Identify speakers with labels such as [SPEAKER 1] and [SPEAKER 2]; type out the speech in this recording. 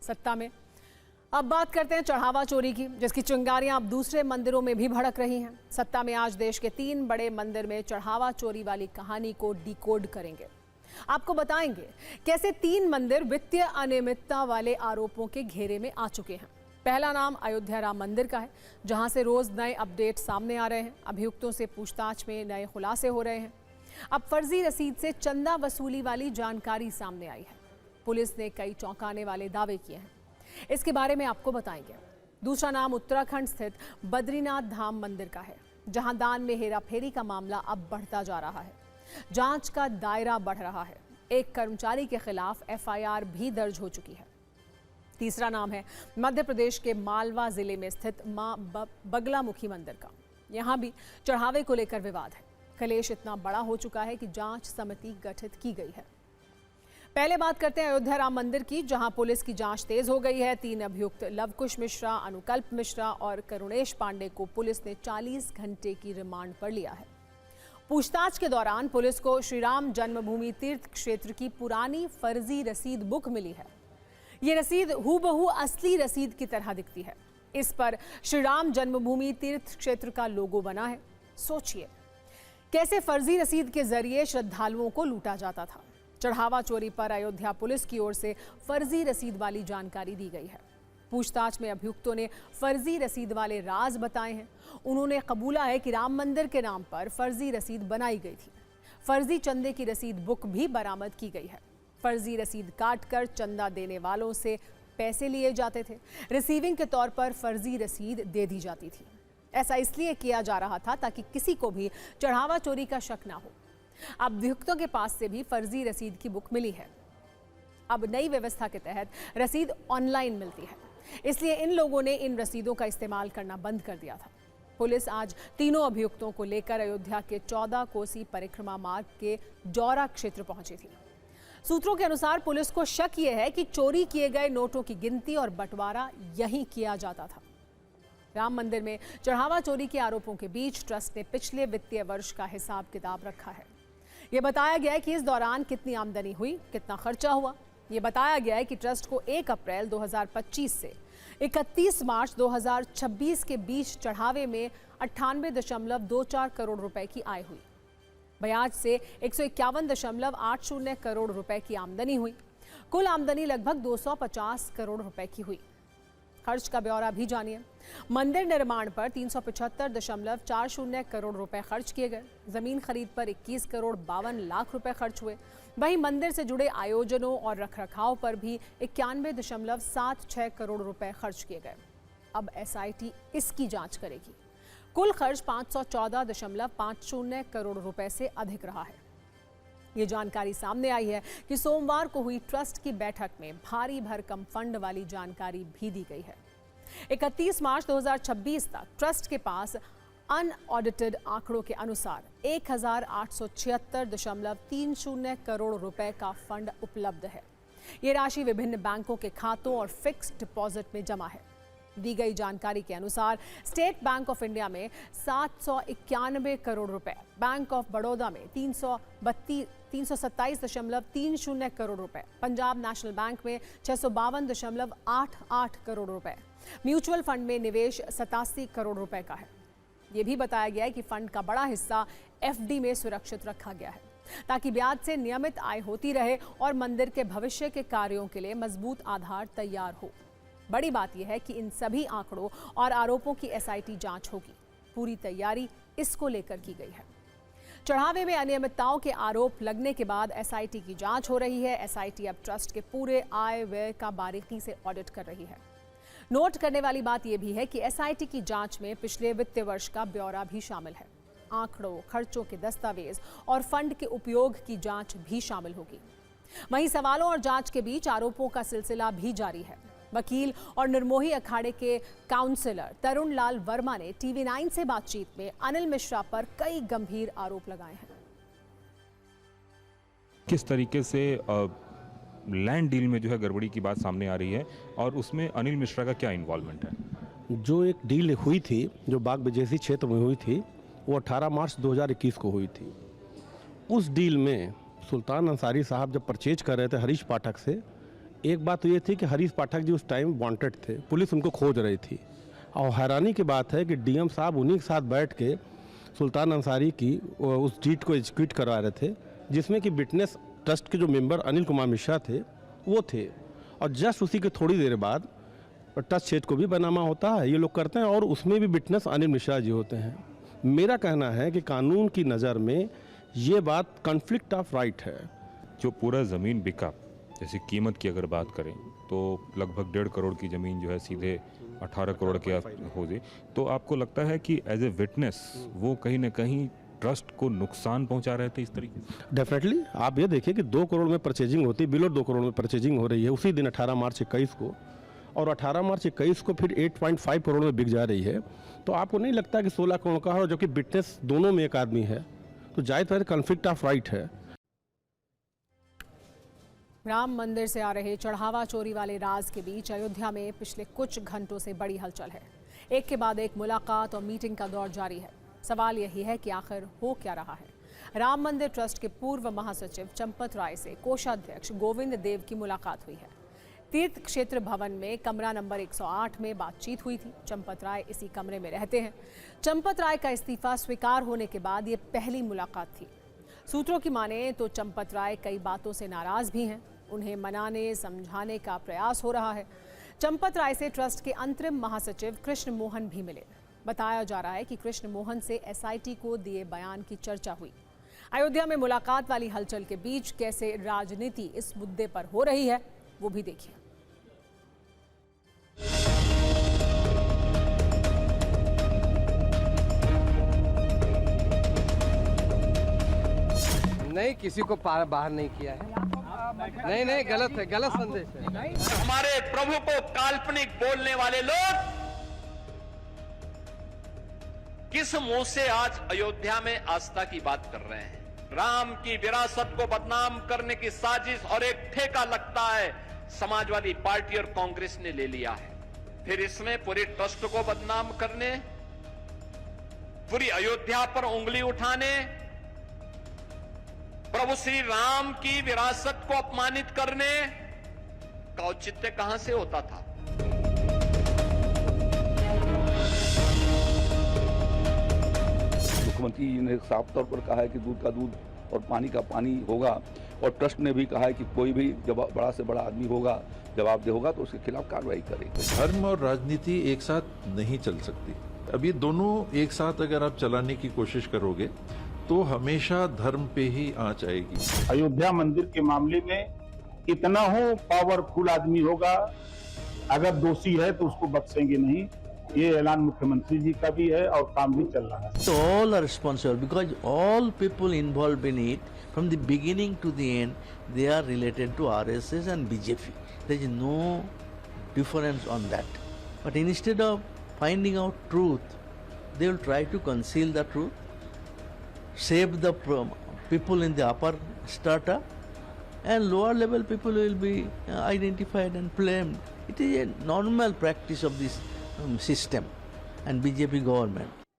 [SPEAKER 1] सत्ता में। अब बात करते हैं चढ़ावा चोरी की, जिसकी चिंगारियां अब दूसरे मंदिरों में भी भड़क रही हैं। सत्ता में आज देश के 3 बड़े मंदिर में चढ़ावा चोरी वाली कहानी को डिकोड करेंगे। आपको बताएंगे कैसे 3 मंदिर वित्तीय अनियमितता वाले आरोपों के घेरे में आ चुके हैं। पहला नाम अयोध्या राम मंदिर का है, जहां से रोज नए अपडेट सामने आ रहे हैं। अभियुक्तों से पूछताछ में नए खुलासे हो रहे हैं। अब फर्जी रसीद से चंदा वसूली वाली जानकारी सामने आई है। पुलिस ने कई चौंकाने वाले दावे किए हैं, इसके बारे में आपको बताएंगे। दूसरा नाम उत्तराखंड स्थित बद्रीनाथ धाम मंदिर का है, जहां दान में हेराफेरी का मामला अब बढ़ता जा रहा है। जांच का दायरा बढ़ रहा है। एक कर्मचारी के खिलाफ एफआईआर भी दर्ज हो चुकी है। तीसरा नाम है मध्य प्रदेश के मालवा जिले में स्थित मां बगलामुखी मंदिर का। यहां भी चढ़ावे को लेकर विवाद है। कलेश इतना बड़ा हो चुका है कि जांच समिति गठित की गई है। पहले बात करते हैं अयोध्या राम मंदिर की, जहां पुलिस की जांच तेज हो गई है। 3 अभियुक्त लवकुश मिश्रा, अनुकल्प मिश्रा और करुणेश पांडे को पुलिस ने 40 घंटे की रिमांड पर लिया है। पूछताछ के दौरान पुलिस को श्रीराम जन्मभूमि तीर्थ क्षेत्र की पुरानी फर्जी रसीद बुक मिली है। ये रसीद हूबहू असली रसीद की तरह दिखती है। इस पर श्रीराम जन्मभूमि तीर्थ क्षेत्र का लोगो बना है। सोचिए कैसे फर्जी रसीद के जरिए श्रद्धालुओं को लूटा जाता था। चढ़ावा चोरी पर अयोध्या पुलिस की ओर से फर्जी रसीद वाली जानकारी दी गई है। पूछताछ में अभियुक्तों ने फर्जी रसीद वाले राज बताए हैं। उन्होंने कबूला है कि राम मंदिर के नाम पर फर्जी रसीद बनाई गई थी। फर्जी चंदे की रसीद बुक भी बरामद की गई है। फर्जी रसीद काटकर चंदा देने वालों से पैसे लिए जाते थे। रिसीविंग के तौर पर फर्जी रसीद दे दी जाती थी। ऐसा इसलिए किया जा रहा था ताकि किसी को भी चढ़ावा चोरी का शक ना हो। अब अभियुक्तों के पास से भी फर्जी रसीद की बुक मिली है। अब नई व्यवस्था के तहत रसीद ऑनलाइन मिलती है, इसलिए इन लोगों ने इन रसीदों का इस्तेमाल करना बंद कर दिया था। पुलिस आज तीनों अभियुक्तों को लेकर अयोध्या के 14 कोसी परिक्रमा मार्ग के जौरा क्षेत्र पहुंची थी। सूत्रों के अनुसार पुलिस को शक यह है कि चोरी किए गए नोटों की गिनती और बंटवारा यहीं किया जाता था। राम मंदिर में चढ़ावा चोरी के आरोपों के बीच ट्रस्ट ने पिछले वित्तीय वर्ष का हिसाब किताब रखा है। यह बताया गया है कि इस दौरान कितनी आमदनी हुई, कितना खर्चा हुआ। यह बताया गया है कि ट्रस्ट को 1 अप्रैल 2025 से 31 मार्च 2026 के बीच चढ़ावे में 98.24 करोड़ रुपए की आय हुई। ब्याज से 151.80 करोड़ रुपए की आमदनी हुई। कुल आमदनी लगभग 250 करोड़ रुपए की हुई। खर्च का ब्यौरा भी जानिए। मंदिर निर्माण पर 375.40 करोड़ रुपए खर्च किए गए। जमीन खरीद पर 21 करोड़ 52 लाख रुपए खर्च हुए। वहीं मंदिर से जुड़े आयोजनों और रखरखाव पर भी 91.76 करोड़ रुपए खर्च किए गए। अब एसआईटी इसकी जांच करेगी। कुल खर्च 514.50 करोड़ रुपए से अधिक रहा है। ये जानकारी सामने आई है कि सोमवार को हुई ट्रस्ट की बैठक में भारी भरकम फंड वाली जानकारी भी दी गई है। 31 मार्च 2026 तक ट्रस्ट के पास अनऑडिटेड आंकड़ों के अनुसार 1876.30 करोड़ रुपए का फंड उपलब्ध है। ये राशि विभिन्न बैंकों के खातों और फिक्स्ड डिपॉजिट में जमा है। दी गई जानकारी के अनुसार स्टेट बैंक ऑफ इंडिया में 791 करोड़ रुपए, बैंक ऑफ बड़ौदा में 327.30 करोड़ रुपए, पंजाब नेशनल बैंक में 652.88 करोड़ रुपए, म्यूचुअल फंड में निवेश 87 करोड़ रुपए का है। यह भी बताया गया है कि फंड का बड़ा हिस्सा एफडी में सुरक्षित रखा गया है, ताकि ब्याज से नियमित आय होती रहे और मंदिर के भविष्य के कार्यों के लिए मजबूत आधार तैयार हो। बड़ी बात यह है कि इन सभी आंकड़ों और आरोपों की एसआईटी जांच होगी। पूरी तैयारी इसको लेकर की गई है। चढ़ावे में अनियमितताओं के आरोप लगने के बाद एसआईटी की जांच हो रही है। एसआईटी अब ट्रस्ट के पूरे आय व्यय का बारीकी से ऑडिट कर रही है। नोट करने वाली बात यह भी है कि एसआईटी की जांच में पिछले वित्तीय वर्ष का ब्यौरा भी शामिल है। आंकड़ों, खर्चों के दस्तावेज और फंड के उपयोग की जांच भी शामिल होगी। वहीं सवालों और जांच के बीच आरोपों का सिलसिला भी जारी है। वकील और निर्मोही अखाड़े के काउंसलर तरुण लाल वर्मा ने TV9 से बातचीत में अनिल मिश्रा पर कई गंभीर आरोप लगाए हैं।
[SPEAKER 2] किस तरीके से लैंड डील में जो है गड़बड़ी की बात सामने आ रही है और उसमें अनिल मिश्रा का क्या इन्वॉल्वमेंट है?
[SPEAKER 3] जो एक डील हुई थी, जो बाग बजेसी क्षेत्र में हुई थी, वो 18 मार्च 2021 को हुई थी। उस डील में सुल्तान अंसारी साहब जब परचेज कर रहे थे हरीश पाठक से, एक बात तो ये थी कि हरीश पाठक जी उस टाइम वांटेड थे, पुलिस उनको खोज रही थी। और हैरानी की बात है कि डीएम साहब उन्हीं के साथ बैठ के सुल्तान अंसारी की उस डीड को एग्जीक्यूट करवा रहे थे, जिसमें कि विटनेस ट्रस्ट के जो मेंबर अनिल कुमार मिश्रा थे वो थे। और जस्ट उसी के थोड़ी देर बाद ट्रस्ट चेट को भी बनामा होता है, ये लोग करते हैं, और उसमें भी विटनेस अनिल मिश्रा जी होते हैं। मेरा कहना है कि कानून की नज़र में ये बात कॉन्फ्लिक्ट ऑफ राइट है।
[SPEAKER 2] जो पूरा ज़मीन बिका, जैसे कीमत की अगर बात करें तो लगभग 1.5 करोड़ की ज़मीन जो है सीधे 18 करोड़ के हो गई, तो आपको लगता है कि एज ए विटनेस वो कहीं ना कहीं ट्रस्ट को नुकसान पहुंचा रहे थे इस तरीके से?
[SPEAKER 3] डेफिनेटली आप ये देखिए कि 2 करोड़ में परचेजिंग होती है, बिलो 2 करोड़ में परचेजिंग हो रही है उसी दिन 18 मार्च 21 को, और 18 मार्च 21 को फिर 8.5 करोड़ में बिक जा रही है। तो आपको नहीं लगता कि 16 करोड़ का हो, जो कि विटनेस दोनों में एक आदमी है, तो जाहिर तौर कॉन्फ्लिक्ट ऑफ राइट है।
[SPEAKER 1] राम मंदिर से आ रहे चढ़ावा चोरी वाले राज के बीच अयोध्या में पिछले कुछ घंटों से बड़ी हलचल है। एक के बाद एक मुलाकात और मीटिंग का दौर जारी है। सवाल यही है कि आखिर हो क्या रहा है। राम मंदिर ट्रस्ट के पूर्व महासचिव चंपत राय से कोषाध्यक्ष गोविंद देव की मुलाकात हुई है। तीर्थ क्षेत्र भवन में कमरा नंबर 108 में बातचीत हुई थी। चंपत राय इसी कमरे में रहते हैं। चंपत राय का इस्तीफा स्वीकार होने के बाद ये पहली मुलाकात थी। सूत्रों की माने तो चंपत राय कई बातों से नाराज भी हैं। उन्हें मनाने समझाने का प्रयास हो रहा है। चंपत राय से ट्रस्ट के अंतरिम महासचिव कृष्ण मोहन भी मिले। बताया जा रहा है कि कृष्ण मोहन से एसआईटी को दिए बयान की चर्चा हुई। अयोध्या में मुलाकात वाली हलचल के बीच कैसे राजनीति इस मुद्दे पर हो रही है वो भी देखिए।
[SPEAKER 4] नहीं, किसी को बाहर नहीं किया है। नहीं, गलत है, गलत संदेश है।
[SPEAKER 5] हमारे प्रभु को काल्पनिक बोलने वाले लोग किस मुंह से आज अयोध्या में आस्था की बात कर रहे हैं? राम की विरासत को बदनाम करने की साजिश और एक ठेका लगता है समाजवादी पार्टी और कांग्रेस ने ले लिया है। फिर इसमें पूरे ट्रस्ट को बदनाम करने, पूरी अयोध्या पर उंगली उठाने, प्रभु श्री राम की विरासत को अपमानित करने का औचित्य कहां से होता था?
[SPEAKER 6] मुख्यमंत्री जी ने साफ तौर पर कहा है कि दूध का दूध और पानी का पानी होगा, और ट्रस्ट ने भी कहा है कि कोई भी जब बड़ा से बड़ा आदमी होगा, जवाबदेह होगा, तो उसके खिलाफ कार्रवाई करेंगे।
[SPEAKER 7] धर्म और राजनीति एक साथ नहीं चल सकती। अब ये दोनों एक साथ अगर आप चलाने की कोशिश करोगे तो हमेशा धर्म पे ही आंच आएगी।
[SPEAKER 8] अयोध्या मंदिर के मामले में इतना हो पावरफुल आदमी होगा, अगर दोषी है तो उसको बख्शेंगे नहीं। ये ऐलान मुख्यमंत्री जी का भी है और काम भी चल रहा है।
[SPEAKER 9] So all are responsible because all people involved in it from the beginning to the end, they are related to RSS and BJP. There is no difference on that. But instead of finding out truth, they will try to conceal the truth, save the people in the upper strata, and lower level people will be identified and blamed. It is a normal practice of this system and BJP government.